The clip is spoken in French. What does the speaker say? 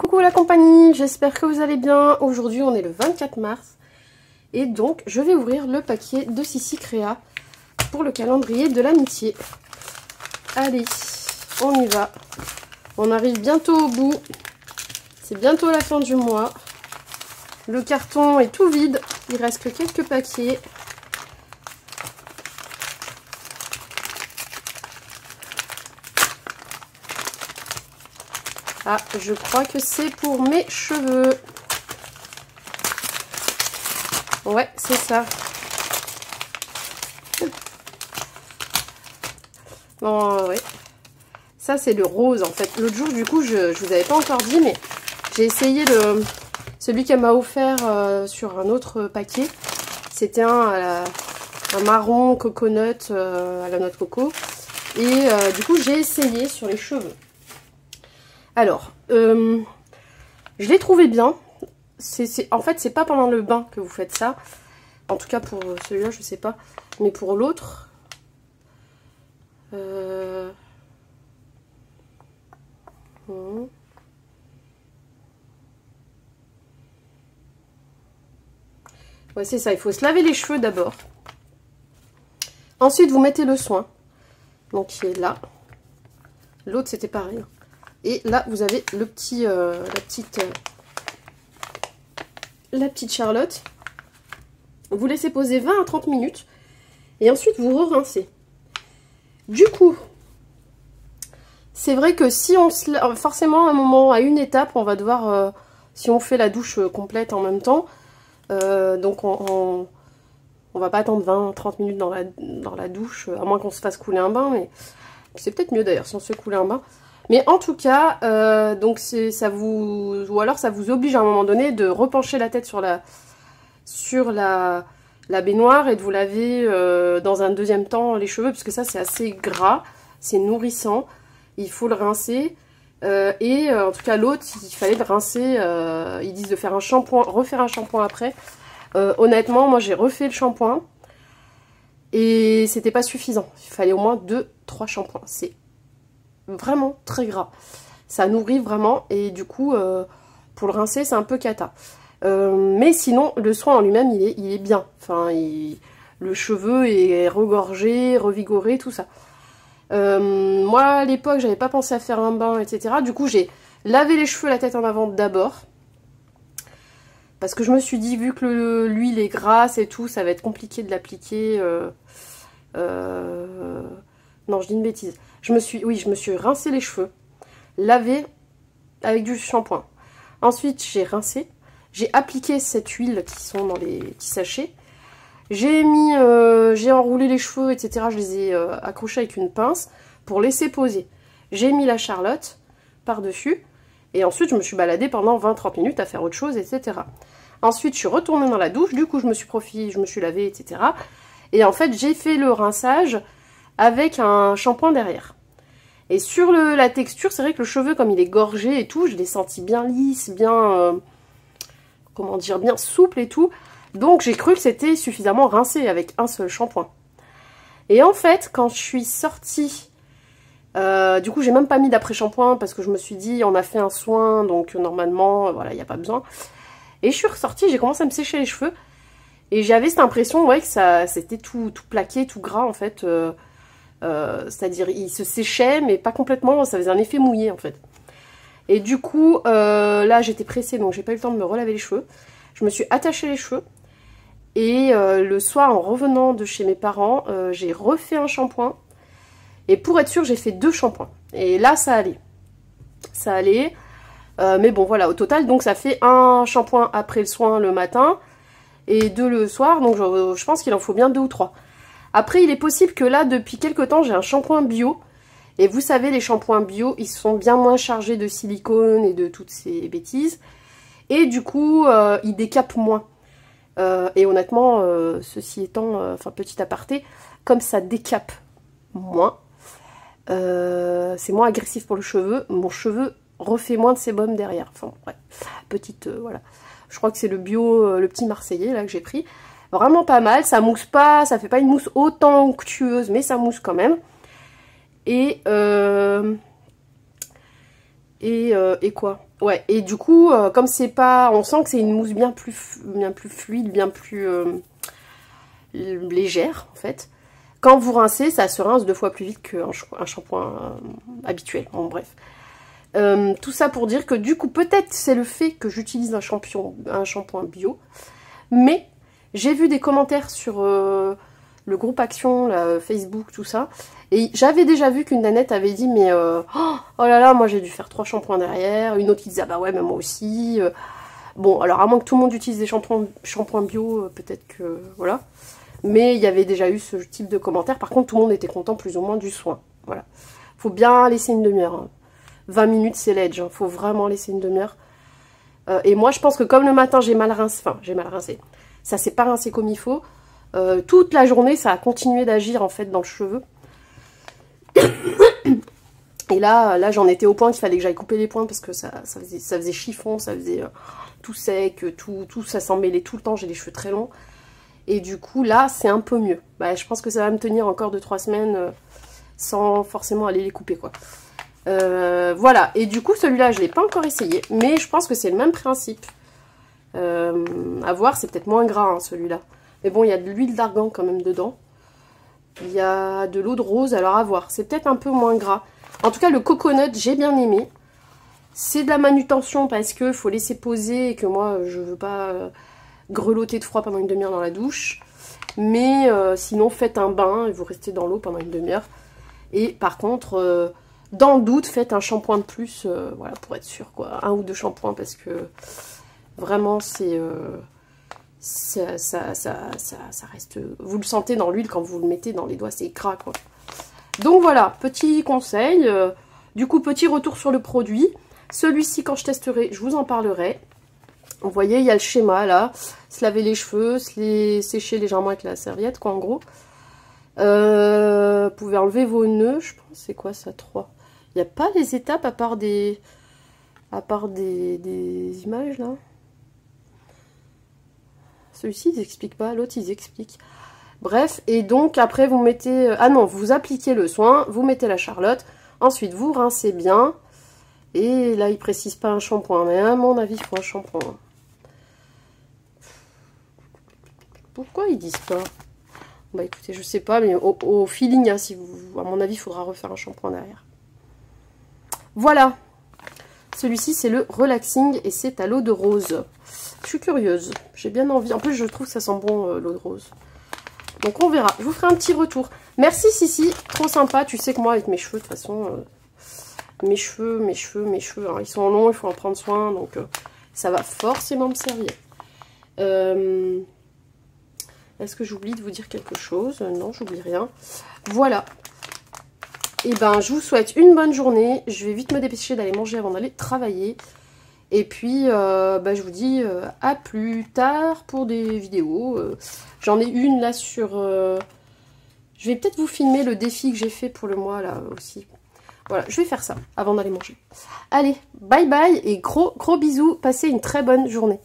Coucou la compagnie, j'espère que vous allez bien. Aujourd'hui on est le 24 mars et donc je vais ouvrir le paquet de Sissi Créa pour le calendrier de l'amitié. Allez, on y va. On arrive bientôt au bout. C'est bientôt la fin du mois. Le carton est tout vide, il reste que quelques paquets. Ah, je crois que c'est pour mes cheveux. Ouais, c'est ça. Bon, ouais. Ça, c'est le rose, en fait. L'autre jour, du coup, je vous avais pas encore dit, mais j'ai essayé celui qu'elle m'a offert sur un autre paquet. C'était un marron coconut à la noix de coco. Et du coup, j'ai essayé sur les cheveux. Alors, je l'ai trouvé bien. En fait, c'est pas pendant le bain que vous faites ça. En tout cas, pour celui-là, je sais pas. Mais pour l'autre... Ouais, c'est ça. Il faut se laver les cheveux d'abord. Ensuite, vous mettez le soin. Donc, il est là. L'autre, c'était pareil. Et là, vous avez le petit, la petite Charlotte. Vous laissez poser 20 à 30 minutes. Et ensuite, vous re-rincez. Du coup, c'est vrai que si on se lave, forcément, à un moment, à une étape, on va devoir, si on fait la douche complète en même temps, donc on va pas attendre 20-30 minutes dans la douche, à moins qu'on se fasse couler un bain, mais c'est peut-être mieux d'ailleurs si on se fait couler un bain. Mais en tout cas, donc ou alors ça vous oblige à un moment donné de repencher la tête sur la baignoire et de vous laver dans un deuxième temps les cheveux, parce que ça c'est assez gras, c'est nourrissant, il faut le rincer. En tout cas l'autre, il fallait le rincer, ils disent de faire un shampoing, refaire un shampoing après. Honnêtement, moi j'ai refait le shampoing et c'était pas suffisant, il fallait au moins 2-3 shampoings, c'est vraiment très gras, ça nourrit vraiment et du coup pour le rincer c'est un peu cata, mais sinon le soin en lui-même il est bien, enfin le cheveu est regorgé, revigoré, tout ça. Moi à l'époque j'avais pas pensé à faire un bain, etc. Du coup j'ai lavé les cheveux, la tête en avant d'abord, parce que je me suis dit, vu que l'huile est grasse et tout, ça va être compliqué de l'appliquer. Non, je dis une bêtise. Je me suis rincé les cheveux, lavé avec du shampoing. Ensuite, j'ai rincé. J'ai appliqué cette huile qui sont dans les petits sachets. J'ai enroulé les cheveux, etc. Je les ai accrochés avec une pince pour laisser poser. J'ai mis la Charlotte par-dessus. Et ensuite, je me suis baladée pendant 20-30 minutes à faire autre chose, etc. Ensuite, je suis retournée dans la douche. Du coup, je me suis lavée, etc. Et en fait, j'ai fait le rinçage avec un shampoing derrière. Et sur la texture, c'est vrai que le cheveu, comme il est gorgé et tout, je l'ai senti bien lisse, bien... comment dire, bien souple et tout. Donc, j'ai cru que c'était suffisamment rincé avec un seul shampoing. Et en fait, quand je suis sortie... du coup, j'ai même pas mis d'après-shampoing parce que je me suis dit, on a fait un soin, donc normalement, voilà, il n'y a pas besoin. Et je suis ressortie, j'ai commencé à me sécher les cheveux. Et j'avais cette impression, ouais, que c'était tout plaqué, tout gras, en fait. C'est-à-dire, il se séchait, mais pas complètement, ça faisait un effet mouillé, en fait. Et du coup, là, j'étais pressée, donc j'ai pas eu le temps de me relaver les cheveux. Je me suis attaché les cheveux. Et le soir, en revenant de chez mes parents, j'ai refait un shampoing. Et pour être sûre, j'ai fait 2 shampoings. Et là, ça allait. Ça allait. Mais bon, voilà, au total, donc ça fait un shampoing après le soin le matin et 2 le soir. Donc je pense qu'il en faut bien 2 ou 3. Après, il est possible que là, depuis quelques temps, j'ai un shampoing bio. Et vous savez, les shampoings bio, ils sont bien moins chargés de silicone et de toutes ces bêtises. Et du coup, ils décapent moins. Et honnêtement, ceci étant, enfin petit aparté, comme ça décape moins, c'est moins agressif pour le cheveu. Mon cheveu refait moins de sébum derrière. Enfin, ouais, petite, voilà. Je crois que c'est le bio, le petit Marseillais, là, que j'ai pris. Vraiment pas mal, ça mousse pas, ça fait pas une mousse autant onctueuse, mais ça mousse quand même. Et Et quoi? Ouais, et du coup, comme c'est pas... On sent que c'est une mousse bien plus fluide, bien plus légère, en fait. Quand vous rincez, ça se rince 2 fois plus vite qu'un shampoing habituel. Bon, bref. Tout ça pour dire que du coup, peut-être c'est le fait que j'utilise un shampoing bio. Mais j'ai vu des commentaires sur le groupe Action, là, Facebook, tout ça. Et j'avais déjà vu qu'une nanette avait dit, mais oh là là, moi j'ai dû faire 3 shampoings derrière. Une autre qui disait, ah bah ouais, mais moi aussi. Bon, alors à moins que tout le monde utilise des shampoings bio, peut-être que, voilà. Mais il y avait déjà eu ce type de commentaires. Par contre, tout le monde était content plus ou moins du soin. Voilà. Faut bien laisser une demi-heure. Hein. 20 minutes, c'est l'edge. Hein. Faut vraiment laisser une demi-heure. Et moi, je pense que comme le matin, j'ai mal rincé. Enfin, j'ai mal rincé. Ça s'est pas rincé comme il faut. Toute la journée, ça a continué d'agir, en fait, dans le cheveu. Et là j'en étais au point qu'il fallait que j'aille couper les pointes parce que ça faisait chiffon, ça faisait tout sec, tout ça s'emmêlait tout le temps. J'ai les cheveux très longs. Et du coup, là, c'est un peu mieux. Bah, je pense que ça va me tenir encore 2-3 semaines sans forcément aller les couper, quoi. Voilà. Et du coup, celui-là, je ne l'ai pas encore essayé. Mais je pense que c'est le même principe. À voir, c'est peut-être moins gras, hein, celui-là. Mais bon, il y a de l'huile d'argan quand même dedans. Il y a de l'eau de rose, alors à voir. C'est peut-être un peu moins gras. En tout cas, le coconut, j'ai bien aimé. C'est de la manutention parce qu'il faut laisser poser et que moi, je veux pas... grelotter de froid pendant une demi-heure dans la douche. Mais sinon, faites un bain et vous restez dans l'eau pendant une demi-heure. Et par contre, dans le doute, faites un shampoing de plus, voilà, pour être sûr, quoi. 1 ou 2 shampoings parce que vraiment, c'est... ça reste... Vous le sentez dans l'huile quand vous le mettez dans les doigts, c'est gras, quoi. Donc voilà, petit conseil. Du coup, petit retour sur le produit. Celui-ci, quand je testerai, je vous en parlerai. Vous voyez, il y a le schéma là, se laver les cheveux, se les sécher légèrement avec la serviette, quoi, en gros. Vous pouvez enlever vos nœuds, je pense, c'est quoi ça, 3. Il n'y a pas les étapes à part des images là. Celui-ci, ils expliquent pas, l'autre, ils expliquent. Bref, et donc après, vous mettez... Ah non, vous appliquez le soin, vous mettez la charlotte, ensuite vous rincez bien. Et là, ils précisent pas un shampoing, mais à mon avis, il faut un shampoing. Pourquoi ils disent pas? Bah écoutez, je sais pas, mais au feeling, hein, si vous, à mon avis, il faudra refaire un shampoing derrière. Voilà. Celui-ci, c'est le relaxing et c'est à l'eau de rose. Je suis curieuse, j'ai bien envie. En plus, je trouve que ça sent bon, l'eau de rose. Donc on verra, je vous ferai un petit retour. Merci Sissi, trop sympa. Tu sais que moi, avec mes cheveux, de toute façon... mes cheveux, hein, ils sont longs, il faut en prendre soin, donc ça va forcément me servir. Est-ce que j'oublie de vous dire quelque chose? Non, j'oublie rien. Voilà. Et ben, je vous souhaite une bonne journée. Je vais vite me dépêcher d'aller manger avant d'aller travailler. Et puis, je vous dis à plus tard pour des vidéos. J'en ai une là sur... je vais peut-être vous filmer le défi que j'ai fait pour le mois là aussi. Voilà, je vais faire ça avant d'aller manger. Allez, bye bye et gros bisous. Passez une très bonne journée.